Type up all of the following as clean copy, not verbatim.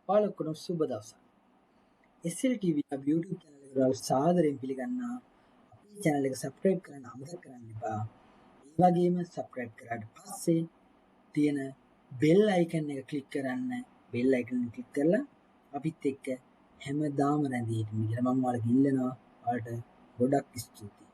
ඔයාලට සුබ දවසක්. SLTV YouTube channel එකට ඔයාලා සාදරයෙන් පිළිගන්නවා. අපේ channel එක subscribe කරන්න අමතක කරන්න එපා. ඒ වගේම subscribe කරාට පස්සේ තියෙන bell icon එක click කරන්න. bell icon එක click කරලා අපිත් එක්ක හැමදාම රැඳී හිටින්න කියලා මම ඔයාලට ඉල්ලනවා. ඔයාලට ගොඩක් ස්තුතියි.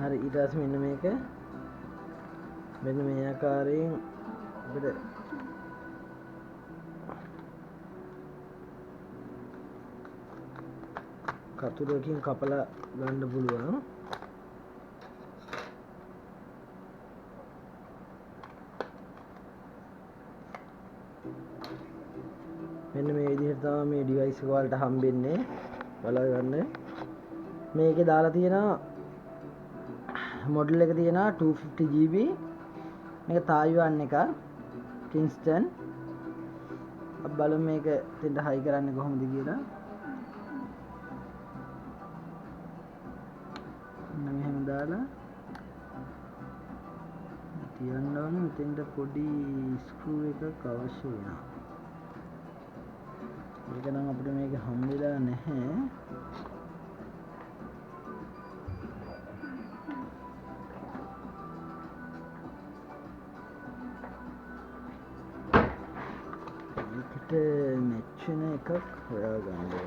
හරි ඊට පස්සේ මෙන්න මේක මෙන්න මේ ආකාරයෙන් අපිට කතුරකින් කපලා ගන්න පුළුවන්. මෙන්න මේ විදිහට තමයි මේ ඩිවයිස් එක වලට හම්බෙන්නේ. බලගන්න. මේකේ දාලා තියෙනවා මොඩල් එක තියෙනවා 250GB. මේක තායිවාන් එක කින්ස්ටන්. අපි බලමු මේක දෙන්න හයි කරන්නේ කොහොමද කියලා. මෙහෙම දාලා තියන්න ඕනේ. මෙතෙන්ට පොඩි ස්ක්‍රූ එකක් අවශ්‍ය වෙනවා. ඒක නම් අපිට මේක හම්බෙලා නැහැ. මේකට මැච් වෙන එකක් හොයාගන්න ඕනේ.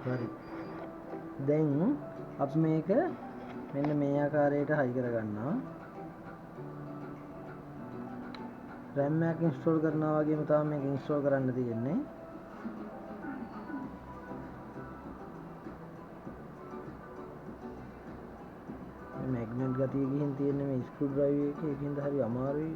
හරි. දැන් අපි මේක මෙන්න මේ ආකාරයට හයි කරගන්නවා. RAM එකක් ඉන්ස්ටෝල් කරනවා වගේම තමයි මේක ඉන්ස්ටෝල් කරන්න තියෙන්නේ. මේ මැග්නට් ගතිය ගිහින් තියෙන්නේ මේ ස්ක්‍රූ ඩ්‍රයිවර් එකේ. ඒකින්ද හරි අමාරුයි.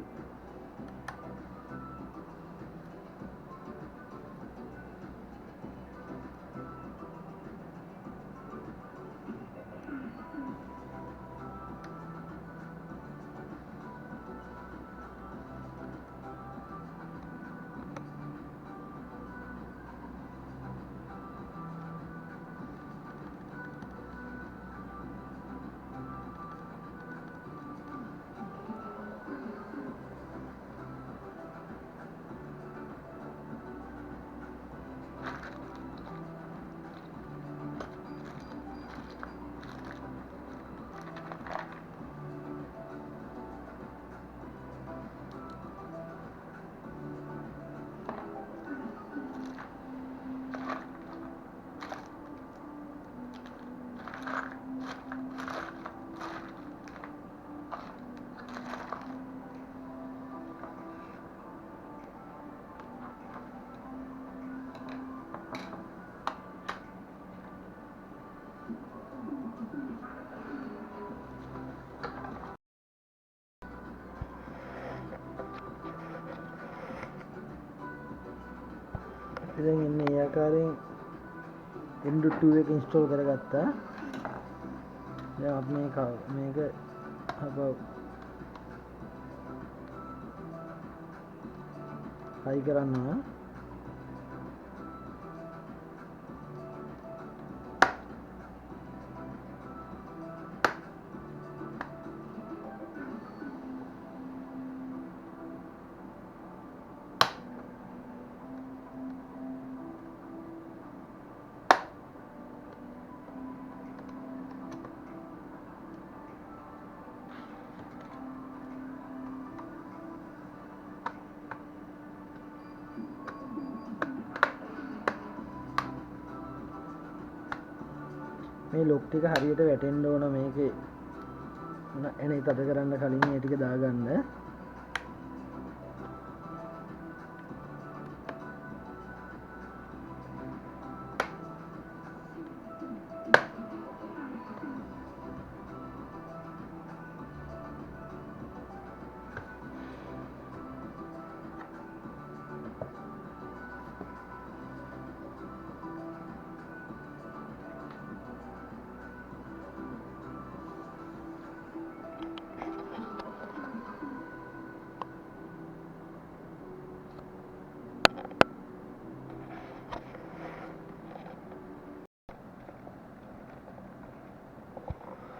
දැන් ඉන්නේ මේ ආකාරයෙන් M.2 එක ඉන්ස්ටෝල් කරගත්තා. දැන් අපි මේක හයි කරනවා. මේ ලොක් ටික හරියට වැටෙන්න ඕන මේකේ එනේ තද කරන්න කලින් මේ ටික දාගන්න.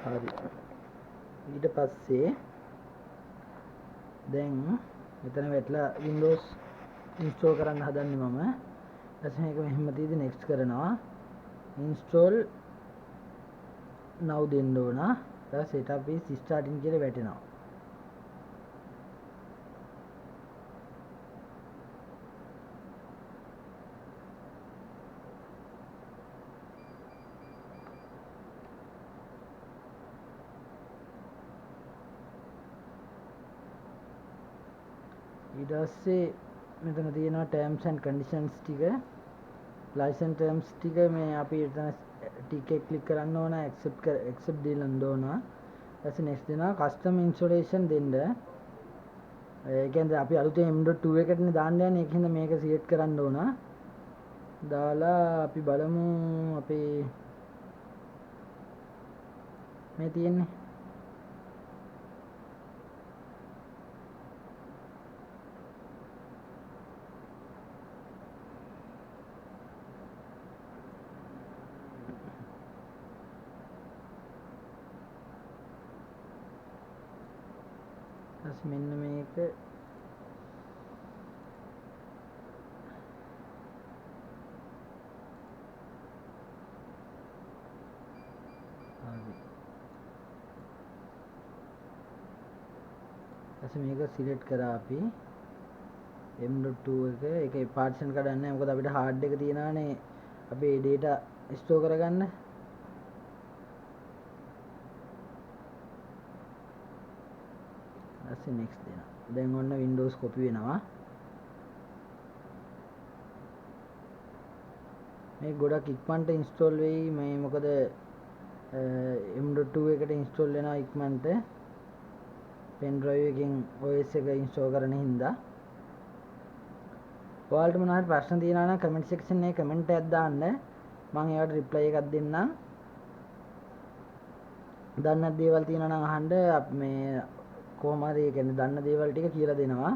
හරි. ඊට පස්සේ දැන් මෙතන වැටලා Windows install කරන්න හදන්නේ මම. ඊට මේක මෙහෙම තියදී next කරනවා. install now දෙන්න ඕන. ඊට setup is starting කියලා වැටෙනවා. ඊට පස්සේ මෙතන තියෙනවා terms and conditions ටික license terms ටික මේ අපි එතන ටික ක්ලික් කරන්න ඕන accept දෙන්න ඕන. ඊට පස්සේ next දෙනවා custom installation දෙන්න. ඒ කියන්නේ අපි අලුතෙන් M.2 එකටනේ දාන්න යන්නේ. ඒක හින්දා මේක select කරන්න ඕන. දාලා අපි බලමු අපේ මේ තියෙන්නේ මෙන්න මේක හරි. ඊට මේක සිලෙක්ට් කරා අපි M.2 එක ඒකේ පාර්ටිෂන් කඩන්න නැහැ. මොකද අපිට හાર્ඩ් එක තියෙනවානේ අපේ data store කරගන්න. ඊට next දෙනවා. දැන් ඔන්න Windows copy වෙනවා. මේ ගොඩක් ඉක්මනට install වෙයි. මේ මොකද M.2 එකට install වෙනවා ඉක්මනට. pen drive එකෙන් OS එක install කරන හින්දා. ඔයාලට මොනවා හරි ප්‍රශ්න තියෙනවා නම් comment section එකේ comment එකක් දාන්න. මම ඒවට reply එකක් දෙන්නම්. දන්න දේවල් තියෙනවා නම් අහන්න. මේ කොහොම හරි ඒ කියන්නේ දන්න දේවල් ටික කියලා දෙනවා.